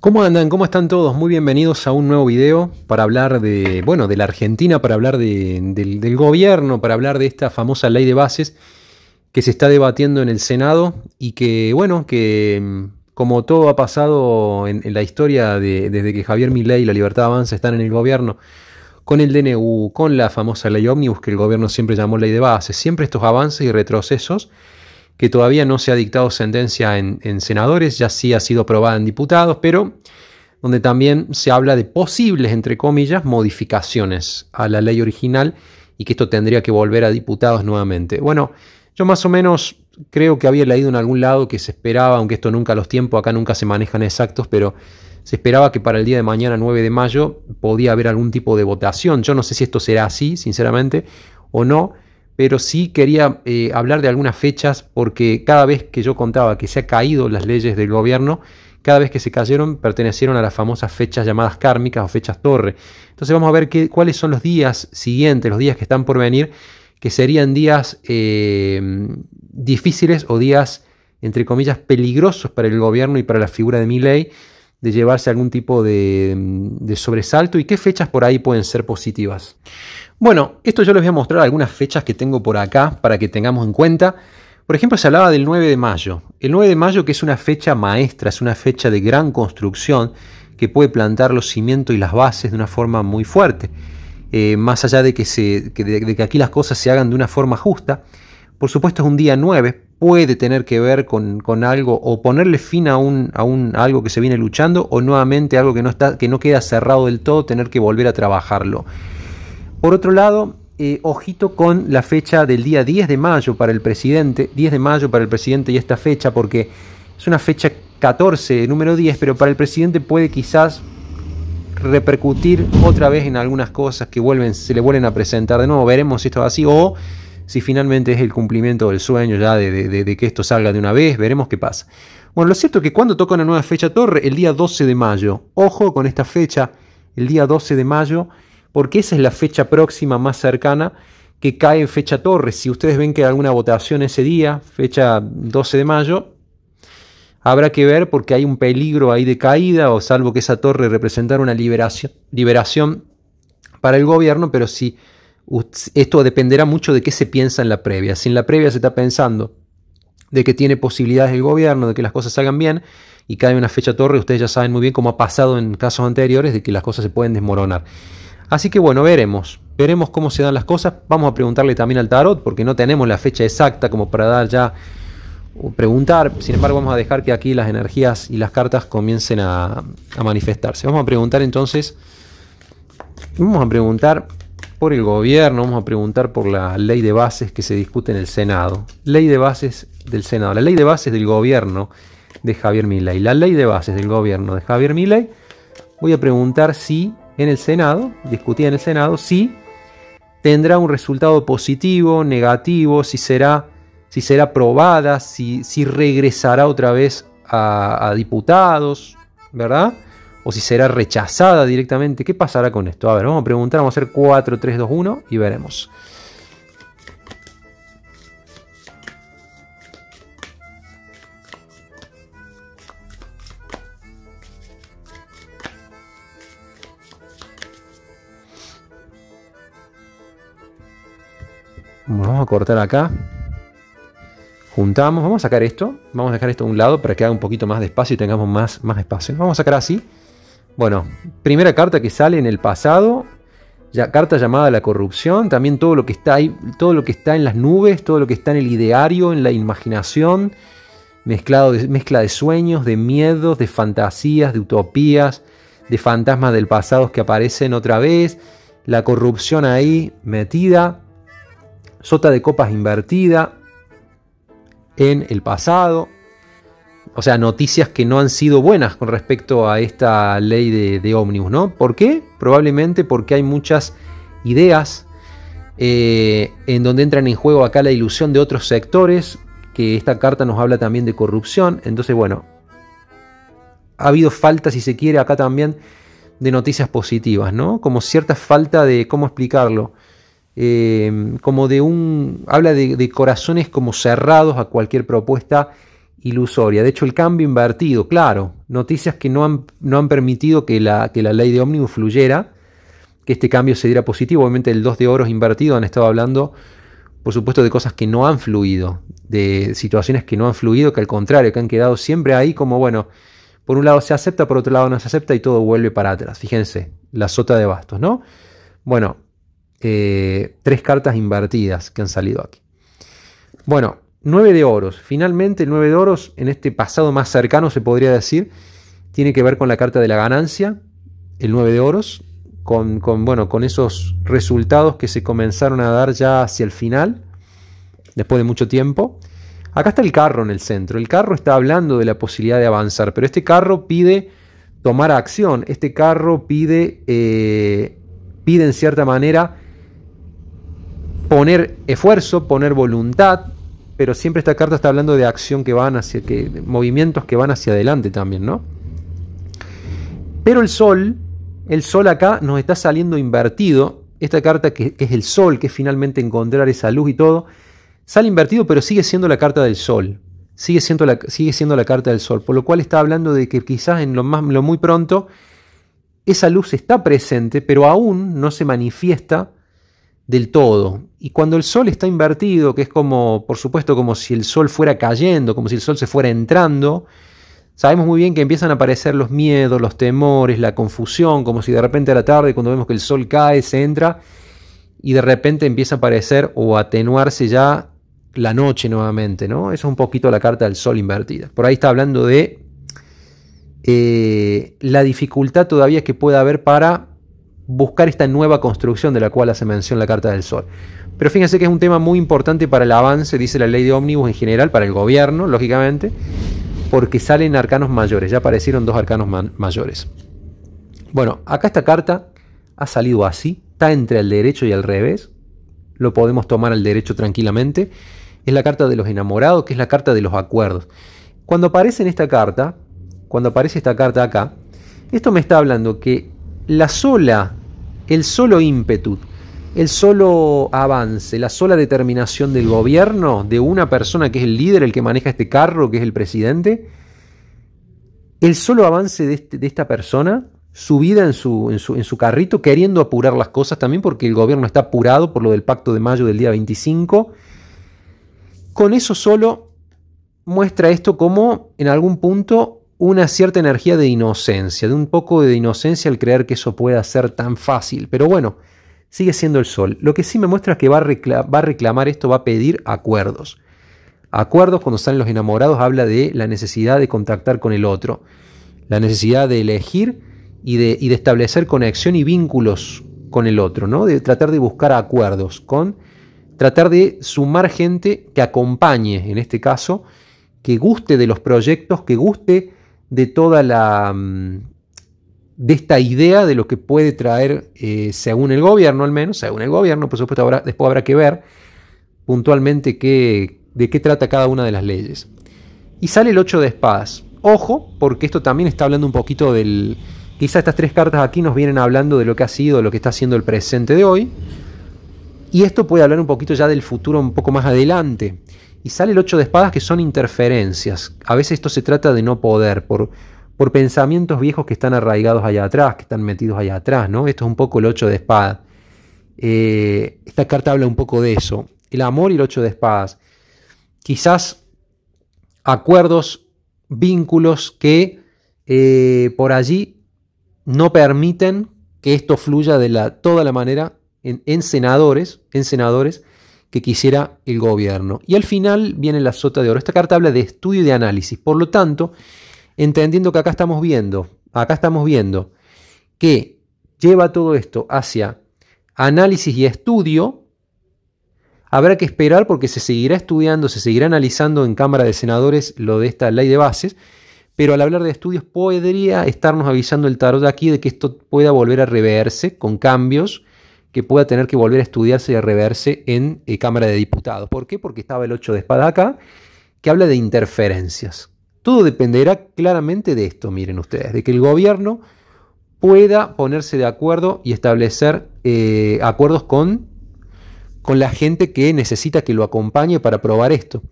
¿Cómo andan? ¿Cómo están todos? Muy bienvenidos a un nuevo video para hablar de, bueno, de la Argentina, para hablar del gobierno, para hablar de esta famosa ley de bases que se está debatiendo en el Senado y que, bueno, que como todo ha pasado en la historia desde que Javier Milei y La Libertad Avanza están en el gobierno, con el DNU, con la famosa ley ómnibus que el gobierno siempre llamó ley de bases, siempre estos avances y retrocesos que todavía no se ha dictado sentencia en senadores, ya sí ha sido aprobada en diputados, pero donde también se habla de posibles, entre comillas, modificaciones a la ley original y que esto tendría que volver a diputados nuevamente. Bueno, yo más o menos creo que había leído en algún lado que se esperaba, aunque esto nunca, los tiempos acá nunca se manejan exactos, pero se esperaba que para el día de mañana, 9 de mayo, podía haber algún tipo de votación. Yo no sé si esto será así, sinceramente, o no, pero sí quería hablar de algunas fechas porque cada vez que yo contaba que se han caído las leyes del gobierno, cada vez que se cayeron pertenecieron a las famosas fechas llamadas kármicas o fechas torre. Entonces vamos a ver cuáles son los días siguientes, los días que están por venir, que serían días difíciles o días, entre comillas, peligrosos para el gobierno y para la figura de Milei, de llevarse algún tipo de sobresalto y qué fechas por ahí pueden ser positivas. Bueno, esto yo les voy a mostrar algunas fechas que tengo por acá para que tengamos en cuenta. Por ejemplo, se hablaba del 9 de mayo. El 9 de mayo, que es una fecha maestra, es una fecha de gran construcción que puede plantar los cimientos y las bases de una forma muy fuerte. Más allá de que aquí las cosas se hagan de una forma justa, por supuesto es un día 9, puede tener que ver con algo o ponerle fin a algo que se viene luchando o nuevamente algo que no queda cerrado del todo, tener que volver a trabajarlo. Por otro lado, ojito con la fecha del día 10 de mayo para el presidente, 10 de mayo para el presidente y esta fecha porque es una fecha 14, número 10, pero para el presidente puede quizás repercutir otra vez en algunas cosas que se le vuelven a presentar de nuevo, veremos si esto es así o si finalmente es el cumplimiento del sueño ya de que esto salga de una vez, veremos qué pasa. Bueno, lo cierto es que cuando toca una nueva fecha torre, el día 12 de mayo, ojo con esta fecha, el día 12 de mayo, porque esa es la fecha próxima más cercana que cae en fecha torre. Si ustedes ven que hay alguna votación ese día, fecha 12 de mayo, habrá que ver porque hay un peligro ahí de caída, o salvo que esa torre representara una liberación para el gobierno, pero sí, esto dependerá mucho de qué se piensa en la previa. Si en la previa se está pensando de que tiene posibilidades el gobierno, de que las cosas salgan bien, y cae una fecha torre, ustedes ya saben muy bien cómo ha pasado en casos anteriores, de que las cosas se pueden desmoronar. Así que bueno, veremos cómo se dan las cosas. Vamos a preguntarle también al tarot, porque no tenemos la fecha exacta como para dar ya o preguntar. Sin embargo, vamos a dejar que aquí las energías y las cartas comiencen a manifestarse. Vamos a preguntar entonces, vamos a preguntar por el gobierno, vamos a preguntar por la ley de bases que se discute en el Senado. Ley de bases del Senado, la ley de bases del gobierno de Javier Milei. La ley de bases del gobierno de Javier Milei. Voy a preguntar si en el Senado, discutida en el Senado, si tendrá un resultado positivo, negativo, si será aprobada, si regresará otra vez a diputados, ¿verdad? O si será rechazada directamente. ¿Qué pasará con esto? A ver, vamos a preguntar, vamos a hacer 4, 3, 2, 1 y veremos. Vamos a cortar acá. Juntamos, vamos a sacar esto. Vamos a dejar esto a un lado para que haga un poquito más de espacio y tengamos más espacio. Vamos a sacar así. Bueno, primera carta que sale en el pasado. Carta llamada la corrupción. También todo lo que está ahí, todo lo que está en las nubes, todo lo que está en el ideario, en la imaginación. Mezcla de sueños, de miedos, de fantasías, de utopías, de fantasmas del pasado que aparecen otra vez. La corrupción ahí metida. Sota de copas invertida en el pasado. O sea, noticias que no han sido buenas con respecto a esta ley de ómnibus, ¿no? ¿Por qué? Probablemente porque hay muchas ideas en donde entran en juego acá la ilusión de otros sectores, que esta carta nos habla también de corrupción. Entonces, bueno, ha habido falta, si se quiere, acá también de noticias positivas, ¿no? Como cierta falta de, ¿cómo explicarlo? Como habla de corazones como cerrados a cualquier propuesta ilusoria. De hecho, el cambio invertido, claro, noticias que no han permitido que la ley de Ómnibus fluyera, que este cambio se diera positivo. Obviamente el 2 de oros invertido, han estado hablando, por supuesto, de cosas que no han fluido, de situaciones que no han fluido, que al contrario, que han quedado siempre ahí como, bueno, por un lado se acepta, por otro lado no se acepta y todo vuelve para atrás. Fíjense, la sota de bastos, ¿no? Bueno, 3 cartas invertidas que han salido aquí. Bueno, 9 de oros. Finalmente el 9 de oros, en este pasado más cercano se podría decir, tiene que ver con la carta de la ganancia, el 9 de oros, con esos resultados que se comenzaron a dar ya hacia el final, después de mucho tiempo. Acá está el carro en el centro. El carro está hablando de la posibilidad de avanzar, pero este carro pide tomar acción. Este carro pide en cierta manera poner esfuerzo, poner voluntad, pero siempre esta carta está hablando de acción que van hacia, movimientos que van hacia adelante también, ¿no? Pero el sol acá nos está saliendo invertido. Esta carta que es el sol, que es finalmente encontrar esa luz y todo, sale invertido, pero sigue siendo la carta del sol. Sigue siendo la carta del sol. Por lo cual está hablando de que quizás en lo muy pronto esa luz está presente, pero aún no se manifiesta del todo. Y cuando el sol está invertido, que es como, por supuesto, como si el sol fuera cayendo, como si el sol se fuera entrando, sabemos muy bien que empiezan a aparecer los miedos, los temores, la confusión, como si de repente a la tarde, cuando vemos que el sol cae, se entra, y de repente empieza a aparecer o a atenuarse ya la noche nuevamente, ¿no? Eso es un poquito la carta del sol invertida. Por ahí está hablando de la dificultad todavía que pueda haber para buscar esta nueva construcción de la cual hace mención la carta del sol. Pero fíjense que es un tema muy importante para el avance, dice la ley de ómnibus en general, para el gobierno, lógicamente, porque salen arcanos mayores. Ya aparecieron 2 arcanos mayores. Bueno, acá esta carta ha salido así, está entre el derecho y el revés. Lo podemos tomar al derecho tranquilamente. Es la carta de los enamorados, que es la carta de los acuerdos. Cuando aparece esta carta acá, esto me está hablando que el solo ímpetu, el solo avance, la sola determinación del gobierno, de una persona que es el líder, el que maneja este carro, que es el presidente, el solo avance de esta persona, su vida en su carrito, queriendo apurar las cosas también, porque el gobierno está apurado por lo del pacto de mayo del día 25, con eso solo muestra esto como, en algún punto, una cierta energía de inocencia, de un poco de inocencia al creer que eso pueda ser tan fácil. Pero bueno, sigue siendo el sol. Lo que sí me muestra es que va a reclamar esto, va a pedir acuerdos. Acuerdos, cuando salen los enamorados, habla de la necesidad de contactar con el otro, la necesidad de elegir y de establecer conexión y vínculos con el otro, ¿no? De tratar de buscar acuerdos, tratar de sumar gente que acompañe, en este caso, que guste de los proyectos, que guste de toda de esta idea de lo que puede traer, según el gobierno al menos, según el gobierno, por supuesto después habrá que ver puntualmente de qué trata cada una de las leyes. Y sale el 8 de espadas. Ojo, porque esto también está hablando un poquito del... Quizá estas 3 cartas aquí nos vienen hablando de lo que ha sido, de lo que está haciendo el presente de hoy. Y esto puede hablar un poquito ya del futuro un poco más adelante. Y sale el 8 de espadas, que son interferencias. A veces esto se trata de no poder, por pensamientos viejos que están arraigados allá atrás, que están metidos allá atrás, ¿no? Esto es un poco el 8 de espadas. Esta carta habla un poco de eso. El amor y el 8 de espadas. Quizás acuerdos, vínculos que por allí no permiten que esto fluya de toda la manera en senadores que quisiera el gobierno. Y al final viene la sota de oro. Esta carta habla de estudio y de análisis. Por lo tanto, entendiendo que acá estamos viendo que lleva todo esto hacia análisis y estudio, habrá que esperar porque se seguirá estudiando, se seguirá analizando en Cámara de Senadores lo de esta ley de bases, pero al hablar de estudios podría estarnos avisando el tarot aquí de que esto pueda volver a reverse con cambios, que pueda tener que volver a estudiarse y a reverse en Cámara de Diputados. ¿Por qué? Porque estaba el 8 de espada acá, que habla de interferencias. Todo dependerá claramente de esto, miren ustedes, de que el gobierno pueda ponerse de acuerdo y establecer acuerdos con la gente que necesita que lo acompañe para aprobar esto.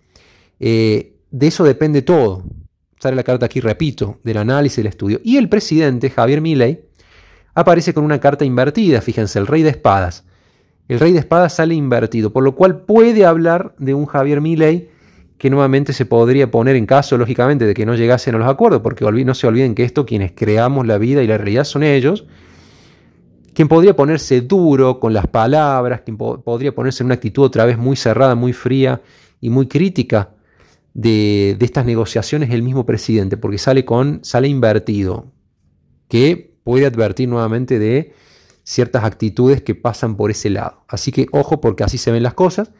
de eso depende todo. Sale la carta aquí, repito, del análisis, del estudio. Y el presidente, Javier Milei, aparece con una carta invertida, fíjense, el rey de espadas. El rey de espadas sale invertido, por lo cual puede hablar de un Javier Milei que nuevamente se podría poner en caso, lógicamente, de que no llegasen a los acuerdos, porque no se olviden que esto, quienes creamos la vida y la realidad son ellos, quien podría ponerse duro con las palabras, quien podría ponerse en una actitud otra vez muy cerrada, muy fría y muy crítica de estas negociaciones, el mismo presidente, porque sale invertido, que puede advertir nuevamente de ciertas actitudes que pasan por ese lado. Así que ojo, porque así se ven las cosas.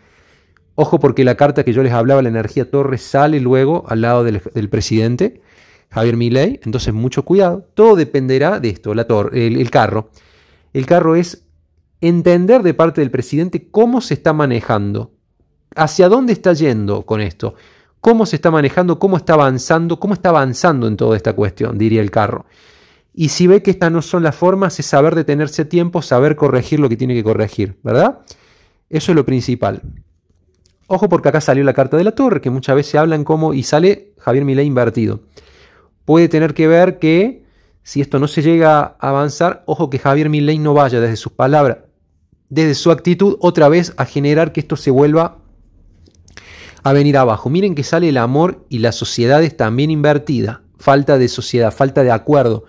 Ojo, porque la carta que yo les hablaba, la energía torre, sale luego al lado del presidente Javier Milei. Entonces mucho cuidado. Todo dependerá de esto, el carro. El carro es entender de parte del presidente cómo se está manejando, hacia dónde está yendo con esto, cómo se está manejando, cómo está avanzando en toda esta cuestión, diría el carro. Y si ve que estas no son las formas, es saber detenerse a tiempo, saber corregir lo que tiene que corregir, ¿verdad? Eso es lo principal. Ojo, porque acá salió la carta de la torre, que muchas veces hablan como, y sale Javier Milei invertido. Puede tener que ver que, si esto no se llega a avanzar, ojo que Javier Milei no vaya desde sus palabras, desde su actitud, otra vez a generar que esto se vuelva a venir abajo. Miren que sale el amor y las sociedades también invertida. Falta de sociedad, falta de acuerdo,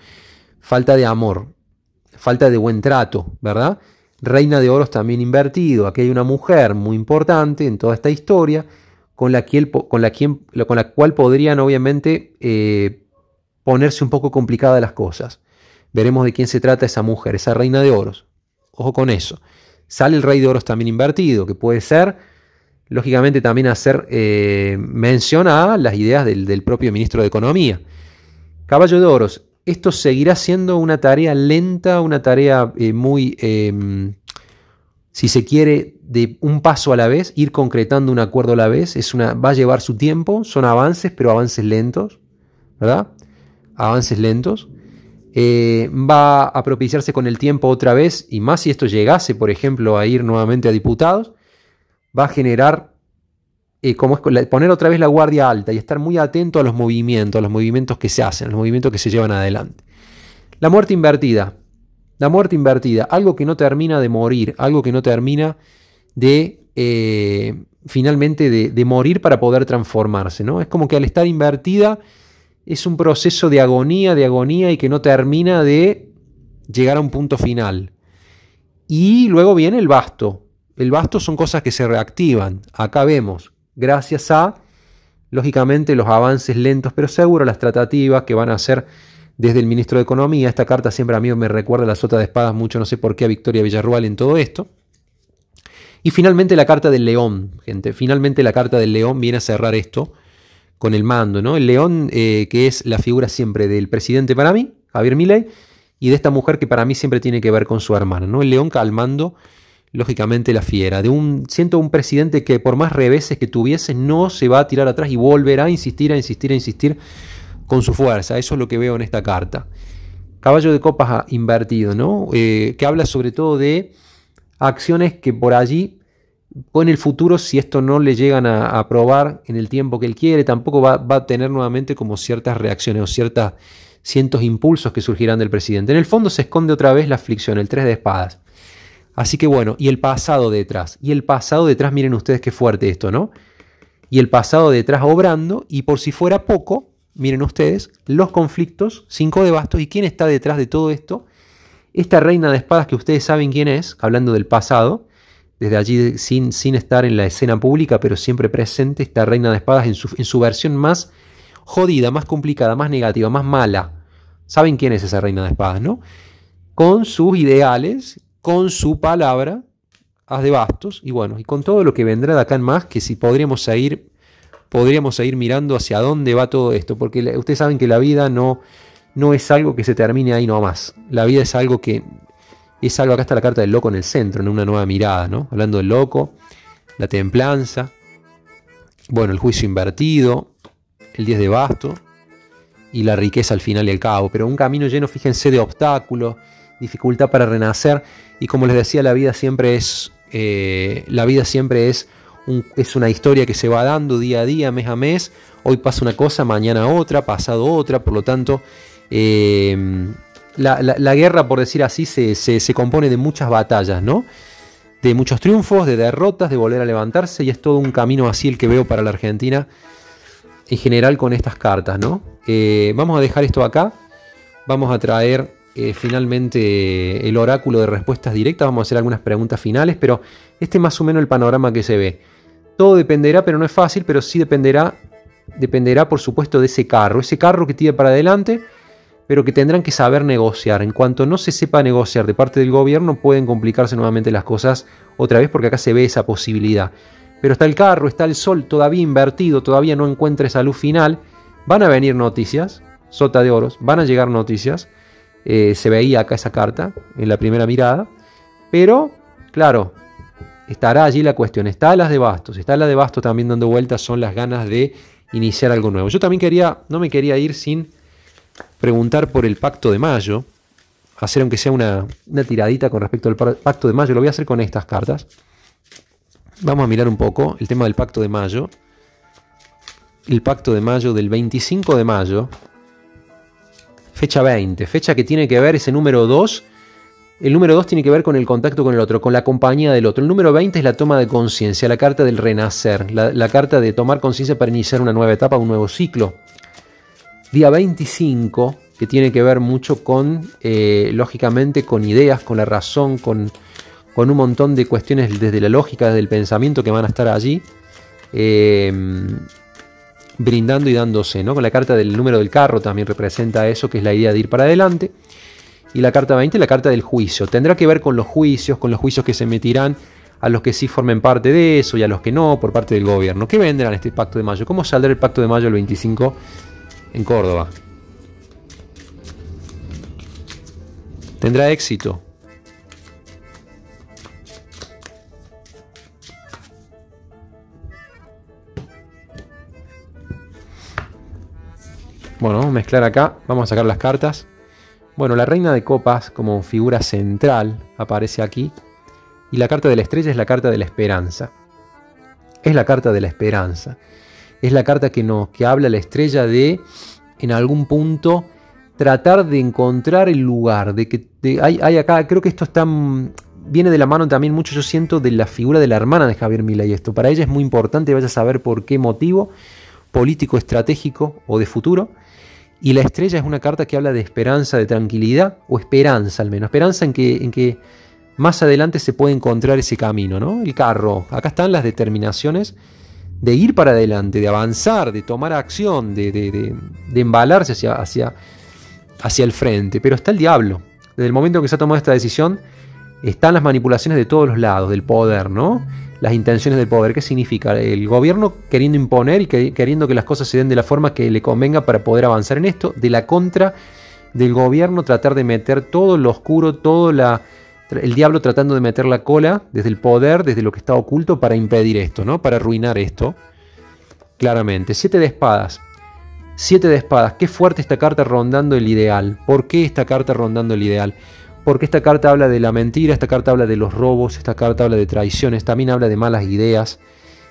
falta de amor, falta de buen trato, ¿verdad? Reina de oros también invertido. Aquí hay una mujer muy importante en toda esta historia con la cual podrían obviamente ponerse un poco complicadas las cosas. Veremos de quién se trata esa mujer, esa reina de oros. Ojo con eso. Sale el rey de oros también invertido, que puede ser, lógicamente, también hacer mención a las ideas del propio ministro de Economía. Caballo de oros. Esto seguirá siendo una tarea lenta, una tarea muy, si se quiere, de un paso a la vez, ir concretando un acuerdo a la vez. Va a llevar su tiempo, son avances, pero avances lentos, ¿verdad? Avances lentos. Va a propiciarse con el tiempo otra vez, y más si esto llegase, por ejemplo, a ir nuevamente a diputados, va a generar poner otra vez la guardia alta y estar muy atento a los movimientos que se hacen, a los movimientos que se llevan adelante. La muerte invertida, algo que no termina de morir, algo que no termina de finalmente de morir para poder transformarse, ¿no? Es como que al estar invertida es un proceso de agonía y que no termina de llegar a un punto final. Y luego viene el basto. El basto son cosas que se reactivan. Acá vemos, gracias a, lógicamente, los avances lentos pero seguros, las tratativas que van a hacer desde el ministro de Economía. Esta carta siempre a mí me recuerda a la sota de espadas mucho, no sé por qué, a Victoria Villarruel en todo esto. Y finalmente la carta del león, gente. Finalmente la carta del león viene a cerrar esto con el mando, ¿no? El león, que es la figura siempre del presidente para mí, Javier Milei, y de esta mujer que para mí siempre tiene que ver con su hermana, ¿no? El león calmando, lógicamente, la fiera. Siento un presidente que por más reveses que tuviese, no se va a tirar atrás y volverá a insistir con su fuerza. Eso es lo que veo en esta carta. Caballo de copas invertido, ¿no? Que habla sobre todo de acciones que por allí, o en el futuro, si esto no le llegan a aprobar en el tiempo que él quiere, tampoco va a tener nuevamente como ciertas reacciones o cientos impulsos que surgirán del presidente. En el fondo se esconde otra vez la aflicción, el 3 de espadas. Así que bueno, y el pasado detrás. Miren ustedes qué fuerte esto, ¿no? Y el pasado detrás obrando, y por si fuera poco, miren ustedes, los conflictos, 5 de bastos, y quién está detrás de todo esto. Esta reina de espadas que ustedes saben quién es, hablando del pasado, desde allí sin estar en la escena pública, pero siempre presente, esta reina de espadas en su versión más jodida, más complicada, más negativa, más mala. ¿Saben quién es esa reina de espadas, no? Con sus ideales, con su palabra, as de bastos, y bueno, y con todo lo que vendrá de acá en más, que si podríamos ir mirando hacia dónde va todo esto, porque ustedes saben que la vida no es algo que se termine ahí nomás. La vida es algo, acá está la carta del loco en el centro, en una nueva mirada, ¿no? Hablando del loco, la templanza, bueno, el juicio invertido, el 10 de bastos y la riqueza al final y al cabo, pero un camino lleno, fíjense, de obstáculos, dificultad para renacer, y como les decía, la vida siempre es es una historia que se va dando día a día, mes a mes. Hoy pasa una cosa, mañana otra, pasado otra. Por lo tanto, la guerra, por decir así, se compone de muchas batallas, ¿no? De muchos triunfos, de derrotas, de volver a levantarse. Y es todo un camino así el que veo para la Argentina en general con estas cartas, ¿no? Vamos a dejar esto acá. Vamos a traer finalmente el oráculo de respuestas directas. Vamos a hacer algunas preguntas finales, pero este es más o menos el panorama que se ve. Todo dependerá, pero no es fácil, pero sí dependerá por supuesto de ese carro que tire para adelante, pero que tendrán que saber negociar. En cuanto no se sepa negociar de parte del gobierno, pueden complicarse nuevamente las cosas otra vez, porque acá se ve esa posibilidad. Pero está el carro, está el sol todavía invertido, todavía no encuentra esa luz final. Van a venir noticias, sota de oros, van a llegar noticias. Se veía acá esa carta en la primera mirada, pero claro, estará allí la cuestión. Está la de bastos también dando vueltas, son las ganas de iniciar algo nuevo. Yo también no me quería ir sin preguntar por el Pacto de Mayo, hacer aunque sea una tiradita con respecto al Pacto de Mayo. Lo voy a hacer con estas cartas. Vamos a mirar un poco el tema del Pacto de Mayo. El Pacto de Mayo del 25 de mayo, fecha 20, fecha que tiene que ver ese número 2. El número 2 tiene que ver con el contacto con el otro, con la compañía del otro. El número 20 es la toma de conciencia, la carta del renacer, la carta de tomar conciencia para iniciar una nueva etapa, un nuevo ciclo. Día 25, que tiene que ver mucho con, lógicamente, con ideas, con la razón, con un montón de cuestiones desde la lógica, desde el pensamiento que van a estar allí, brindando y dándose, ¿no? Con la carta del número del carro también representa eso, que es la idea de ir para adelante. Y la carta 20, la carta del juicio. Tendrá que ver con los juicios que se emitirán a los que sí formen parte de eso y a los que no, por parte del gobierno. ¿Qué vendrán este Pacto de Mayo? ¿Cómo saldrá el Pacto de Mayo el 25 en Córdoba? ¿Tendrá éxito? Bueno, vamos a mezclar acá, vamos a sacar las cartas. Bueno, la reina de copas como figura central aparece aquí. Y la carta de la estrella es la carta de la esperanza. Es la carta de la esperanza. Es la carta que habla la estrella de, en algún punto, tratar de encontrar el lugar. Hay acá, creo que esto viene de la mano también mucho, yo siento, de la figura de la hermana de Javier Milei. Esto para ella es muy importante, vaya a saber por qué motivo, político, estratégico o de futuro. Y la estrella es una carta que habla de esperanza, de tranquilidad, o esperanza al menos. Esperanza en que más adelante se puede encontrar ese camino, ¿no? El carro. Acá están las determinaciones de ir para adelante, de avanzar, de tomar acción, de embalarse hacia el frente. Pero está el diablo. Desde el momento en que se ha tomado esta decisión, están las manipulaciones de todos los lados, del poder, ¿no? Las intenciones del poder. ¿Qué significa? El gobierno queriendo imponer y queriendo que las cosas se den de la forma que le convenga para poder avanzar en esto. De la contra del gobierno, tratar de meter todo lo oscuro, el diablo tratando de meter la cola desde el poder, desde lo que está oculto, para impedir esto, ¿no? Para arruinar esto. Claramente. 7 de espadas. 7 de espadas. Qué fuerte esta carta rondando el ideal. ¿Por qué esta carta rondando el ideal? Porque esta carta habla de la mentira, esta carta habla de los robos, esta carta habla de traiciones, también habla de malas ideas,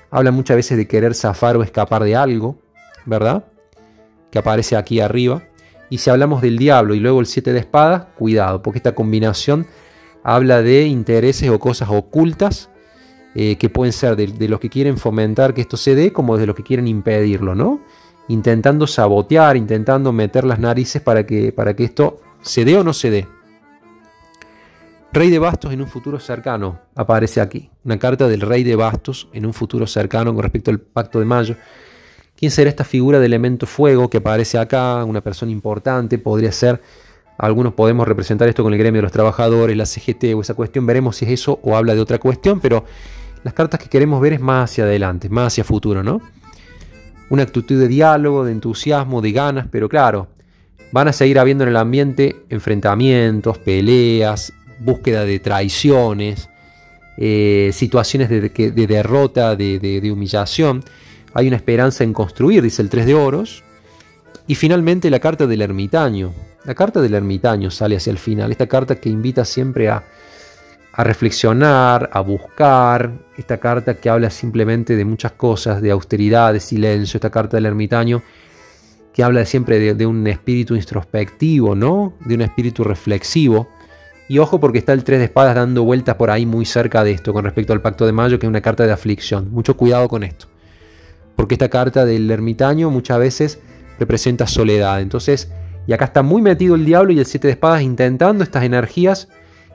habla muchas veces de querer zafar o escapar de algo, ¿verdad? Que aparece aquí arriba. Y si hablamos del diablo y luego el 7 de espadas, cuidado, porque esta combinación habla de intereses o cosas ocultas que pueden ser de los que quieren fomentar que esto se dé, como de los que quieren impedirlo, ¿no? Intentando sabotear, intentando meter las narices para que esto se dé o no se dé. Rey de bastos en un futuro cercano aparece aquí. Una carta del rey de bastos en un futuro cercano con respecto al Pacto de Mayo. ¿Quién será esta figura de elemento fuego que aparece acá? Una persona importante, podría ser. Algunos podemos representar esto con el gremio de los trabajadores, la CGT o esa cuestión. Veremos si es eso o habla de otra cuestión, pero las cartas que queremos ver es más hacia adelante, más hacia futuro, ¿no? Una actitud de diálogo, de entusiasmo, de ganas, pero claro, van a seguir habiendo en el ambiente enfrentamientos, peleas, búsqueda de traiciones, situaciones de derrota, de humillación. Hay una esperanza en construir, dice el 3 de oros. Y finalmente la carta del ermitaño. La carta del ermitaño sale hacia el final. Esta carta que invita siempre a reflexionar, a buscar. Esta carta que habla simplemente de muchas cosas, de austeridad, de silencio. Esta carta del ermitaño que habla siempre de un espíritu introspectivo, ¿no? De un espíritu reflexivo. Y ojo porque está el 3 de espadas dando vueltas por ahí muy cerca de esto con respecto al pacto de mayo, que es una carta de aflicción. Mucho cuidado con esto. Porque esta carta del ermitaño muchas veces representa soledad. Entonces, y acá está muy metido el diablo y el 7 de espadas intentando estas energías,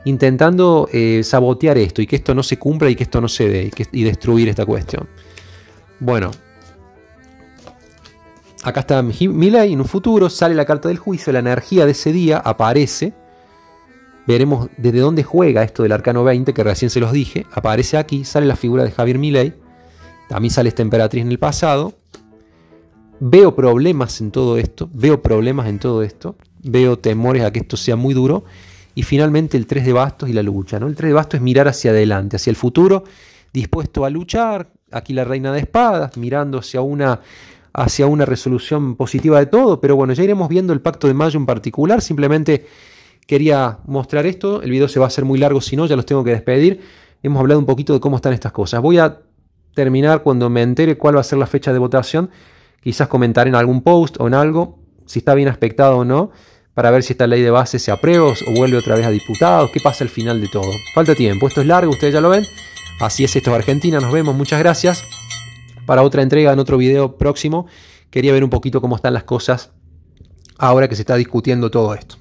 intentando sabotear esto y que esto no se cumpla y que esto no se dé y destruir esta cuestión. Bueno, acá está Milei. En un futuro sale la carta del juicio, la energía de ese día aparece. Veremos desde dónde juega esto del arcano 20, que recién se los dije. Aparece aquí, sale la figura de Javier Milei. También sale esta emperatriz en el pasado. Veo problemas en todo esto. Veo temores a que esto sea muy duro. Y finalmente el 3 de bastos y la lucha, ¿no? El 3 de bastos es mirar hacia adelante, hacia el futuro, dispuesto a luchar. Aquí la reina de espadas, mirando hacia una resolución positiva de todo. Pero bueno, ya iremos viendo el pacto de mayo en particular. Simplemente quería mostrar esto. El video se va a hacer muy largo, si no, ya los tengo que despedir. Hemos hablado un poquito de cómo están estas cosas. Voy a terminar cuando me entere cuál va a ser la fecha de votación. Quizás comentar en algún post o en algo si está bien aspectado o no, para ver si esta ley de base se aprueba o vuelve otra vez a diputados. ¿Qué pasa al final de todo? Falta tiempo, esto es largo, ustedes ya lo ven. Así es, esto es Argentina, nos vemos, muchas gracias. Para otra entrega en otro video próximo, quería ver un poquito cómo están las cosas ahora que se está discutiendo todo esto.